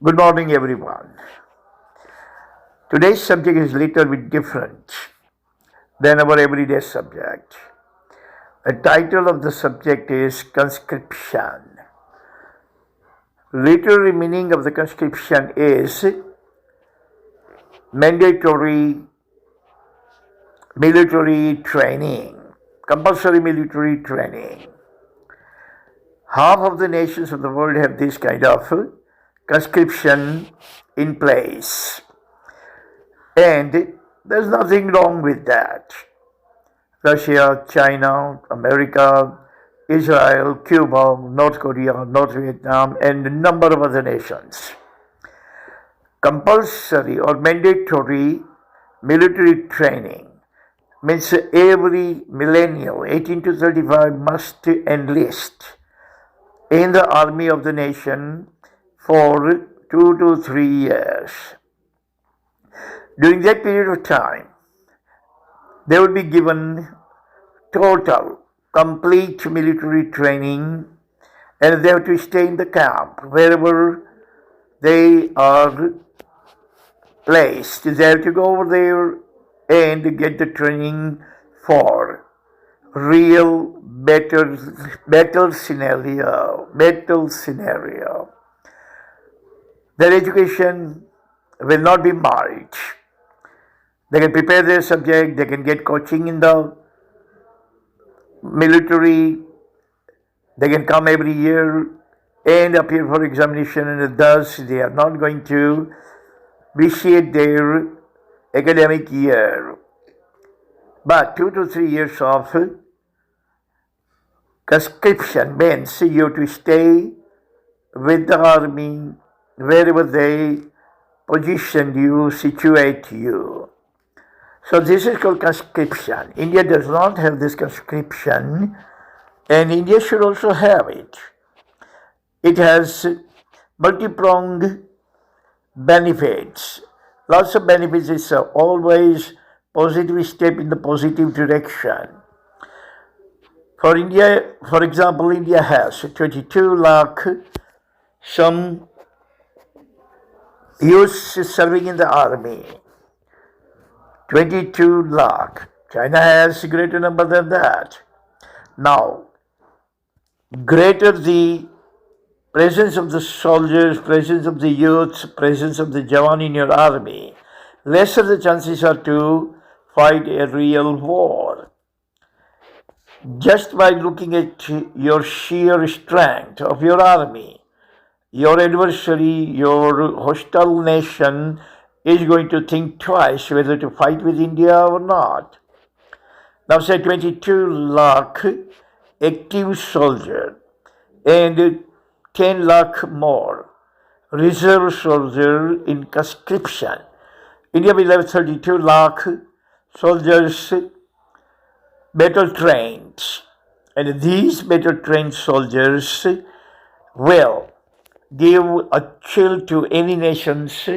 Good morning, everyone. Today's subject is little bit different than our everyday subject. The title of the subject is conscription. Literary meaning of the conscription is mandatory military training, compulsory military training. Half of the nations of the world have this kind of conscription in place. And there's nothing wrong with that. Russia, China, America, Israel, Cuba, North Korea, North Vietnam, and a number of other nations. Compulsory or mandatory military training means every millennial, 18 to 35, must enlist in the army of the nation for 2 to 3 years. During that period of time, they will be given total, complete military training, and they have to stay in the camp wherever they are placed. They have to go over there and get the training for real battle scenario. Their education will not be marked. They can prepare their subject, they can get coaching in the military, they can come every year and appear for examination, and thus they are not going to vitiate their academic year. But 2 to 3 years of conscription means you have to stay with the army wherever they position you, situate you. So this is called conscription. India does not have this conscription, and India should also have it. It has multi-pronged benefits. Lots of benefits. It's always positive step in the positive direction. For India, for example, India has 22 lakh some youths serving in the army. 22 lakh. China has a greater number than that. Now, greater the presence of the soldiers, presence of the youths, presence of the Jawan in your army, lesser the chances are to fight a real war. Just by looking at your sheer strength of your army, your adversary, your hostile nation is going to think twice whether to fight with India or not. Now say 22 lakh active soldier and 10 lakh more reserve soldier in conscription. India will have 32 lakh soldiers better trained, and these better trained soldiers will give a chill to any nation's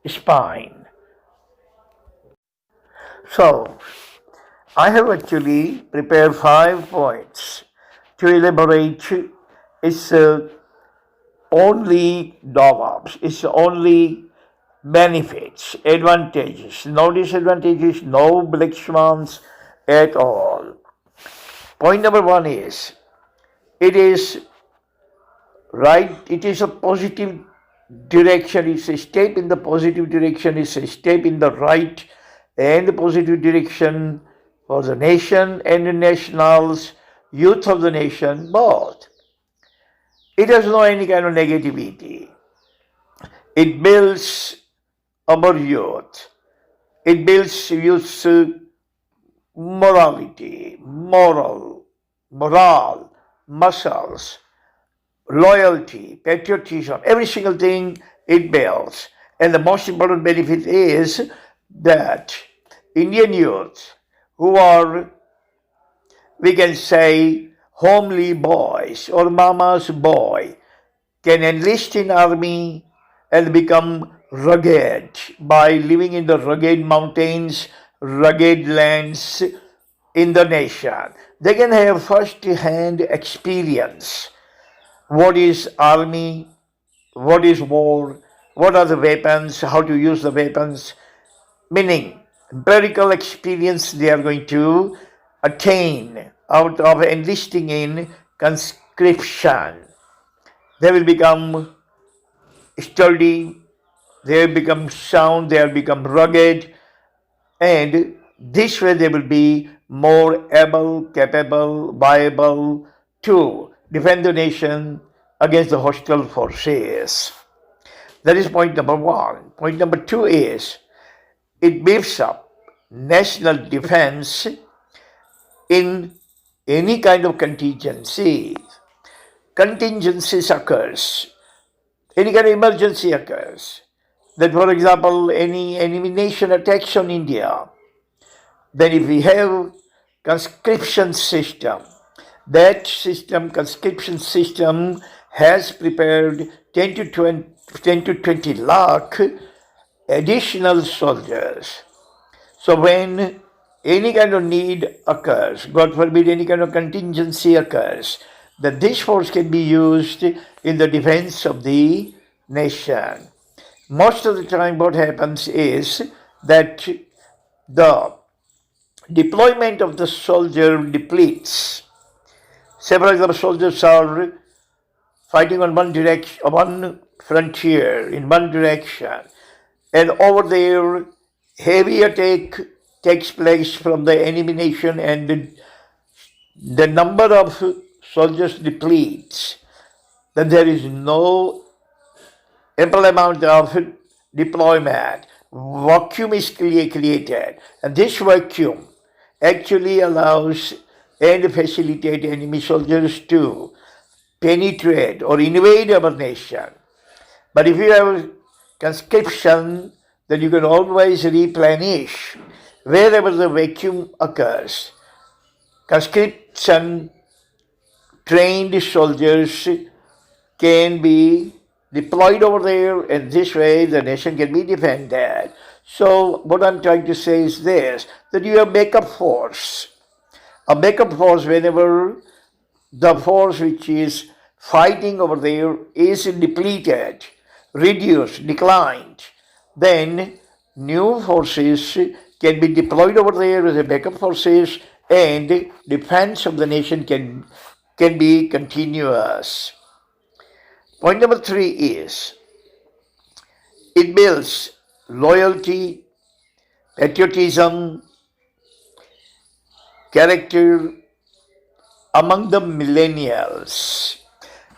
spine. So, I have actually prepared 5 points to elaborate its only drawbacks, its only benefits, advantages, no disadvantages, no black swans at all. Point number 1 is, it is right, it is a positive direction, it's a step in the positive direction, it's a step in the right and the positive direction for the nation and the nationals, youth of the nation, both. It has no any kind of negativity. It builds our youth. It builds youth's morality, morale, muscles, loyalty, patriotism, every single thing it builds. And the most important benefit is that Indian youth who are, we can say, homely boys or mama's boy can enlist in army and become rugged by living in the rugged mountains, rugged lands in the nation. They can have first-hand experience. What is army? What is war? what are the weapons, how to use the weapons, meaning empirical experience they are going to attain out of enlisting in conscription. They will become sturdy, they will become sound, they will become rugged, and this way they will be more able, capable, viable to defend the nation against the hostile forces. That is point number one. Point number two is it beefs up national defense in any kind of contingency. Contingencies occurs, any kind of emergency occurs. That, for example, any enemy nation attacks on India, then if we have conscription system, that system, conscription system, has prepared 10 to 20 lakh additional soldiers. So when any kind of need occurs, God forbid any kind of contingency occurs, that this force can be used in the defense of the nation. Most of the time what happens is that the deployment of the soldier depletes. Several of the soldiers are fighting on one direction, one frontier, in one direction, and over there heavy attack takes place from the enemy nation, and the number of soldiers depletes. Then there is no ample amount of deployment. Vacuum is created, and this vacuum actually allows and facilitate enemy soldiers to penetrate or invade our nation. But if you have conscription, then you can always replenish wherever the vacuum occurs. Conscription trained soldiers can be deployed over there, and this way the nation can be defended. So what I'm trying to say is this, that you have backup force. A backup force, whenever the force which is fighting over there is depleted, reduced, declined, then new forces can be deployed over there as a backup forces, and defense of the nation can be continuous. Point number three is it builds loyalty, patriotism, character among the millennials.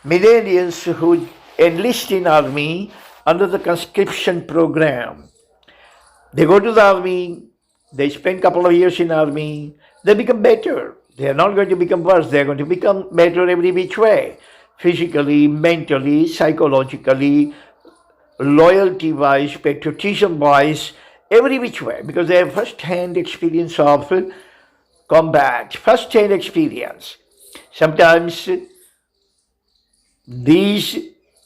Millennials who enlist in army under the conscription program. They go to the army, they spend a couple of years in army, they become better. They are not going to become worse, they are going to become better every which way. Physically, mentally, psychologically, loyalty-wise, patriotism-wise, every which way, because they have first-hand experience of combat, first-hand experience. Sometimes these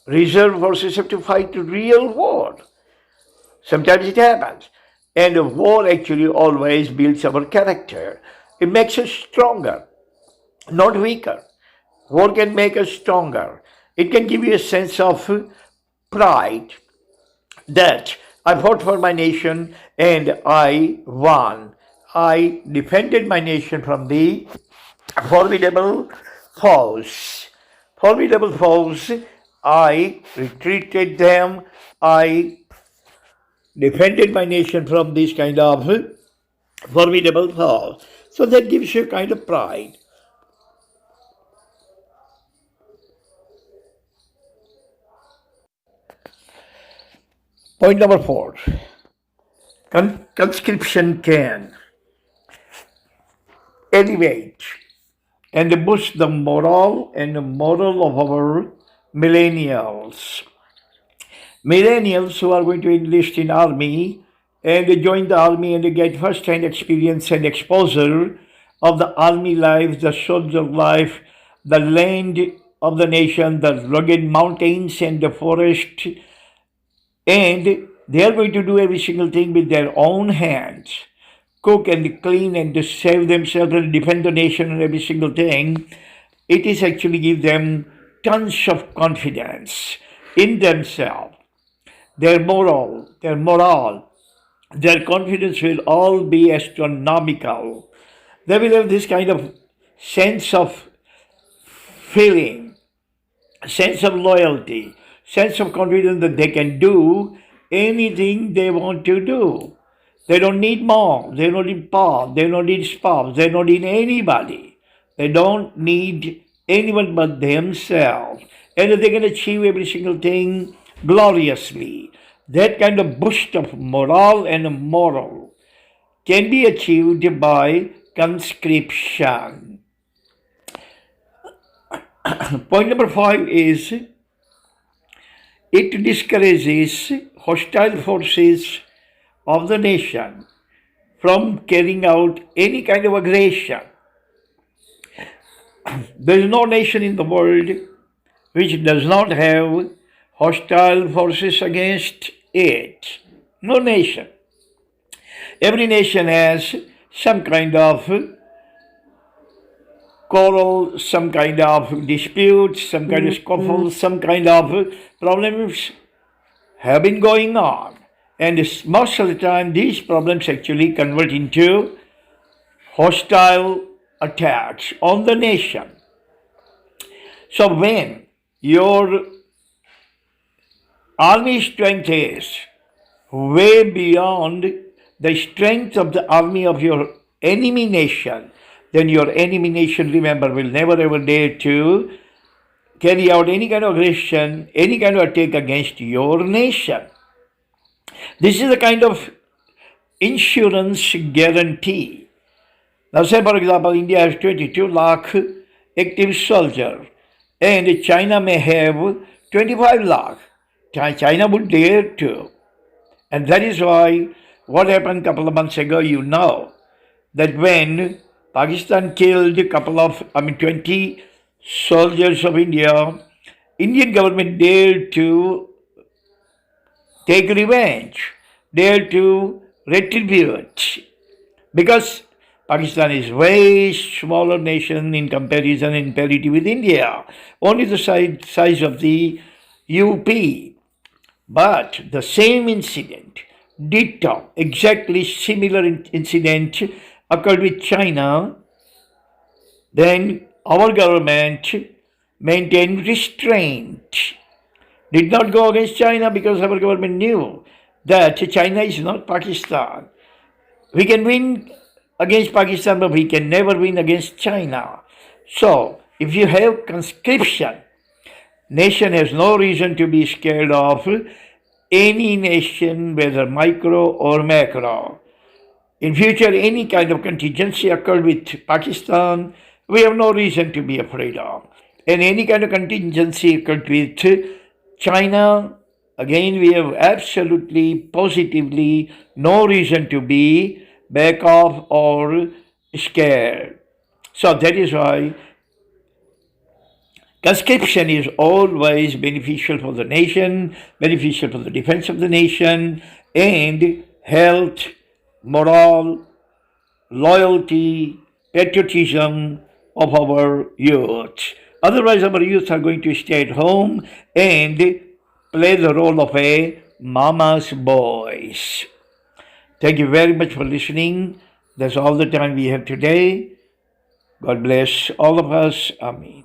reserve forces have to fight real war. Sometimes it happens. And war actually always builds our character. It makes us stronger, not weaker. War can make us stronger. It can give you a sense of pride that I fought for my nation and I won. I defended my nation from the formidable foes. Formidable foes, I retreated them. I defended my nation from this kind of formidable foes. So that gives you a kind of pride. Point number four, conscription can elevate and boost the morale and the moral of our millennials. Millennials who are going to enlist in army and join the army and get first-hand experience and exposure of the army life, the soldier life, the land of the nation, the rugged mountains and the forest, and they are going to do every single thing with their own hands, cook and clean and to save themselves and defend the nation and every single thing. It is actually give them tons of confidence in themselves. their morale, their confidence will all be astronomical. They will have this kind of sense of feeling, sense of loyalty, sense of confidence that they can do anything they want to do. They don't need mom, they don't need pop, they don't need spouse, they don't need anybody. They don't need anyone but themselves. And they can achieve every single thing gloriously. That kind of boost of morale and moral can be achieved by conscription. Point number 5 is it discourages hostile forces of the nation from carrying out any kind of aggression. There is no nation in the world which does not have hostile forces against it. No nation. Every nation has some kind of quarrel, some kind of dispute, some kind of scuffle, some kind of problems have been going on. And most of the time, these problems actually convert into hostile attacks on the nation. So when your army strength is way beyond the strength of the army of your enemy nation, then your enemy nation, remember, will never ever dare to carry out any kind of aggression, any kind of attack against your nation. This is a kind of insurance guarantee. Now say for example, India has 22 lakh active soldiers and China may have 25 lakh. China would dare to. And that is why what happened a couple of months ago, you know, that when Pakistan killed 20 soldiers of India, Indian government dared to take revenge, dared to retribute, because Pakistan is a way smaller nation in comparison in parity with India, only the size of the UP. But the same incident, ditto, exactly similar incident occurred with China. Then our government maintained restraint, did not go against China because our government knew that China is not Pakistan. We can win against Pakistan, but we can never win against China. So, if you have conscription, nation has no reason to be scared of any nation, whether micro or macro. In future, any kind of contingency occurred with Pakistan, we have no reason to be afraid of. And any kind of contingency occurred with China, again, we have absolutely, positively no reason to be back off or scared. So that is why conscription is always beneficial for the nation, beneficial for the defense of the nation, and health, morale, loyalty, patriotism of our youth. Otherwise, our youth are going to stay at home and play the role of a mama's boys. Thank you very much for listening. That's all the time we have today. God bless all of us. Amen.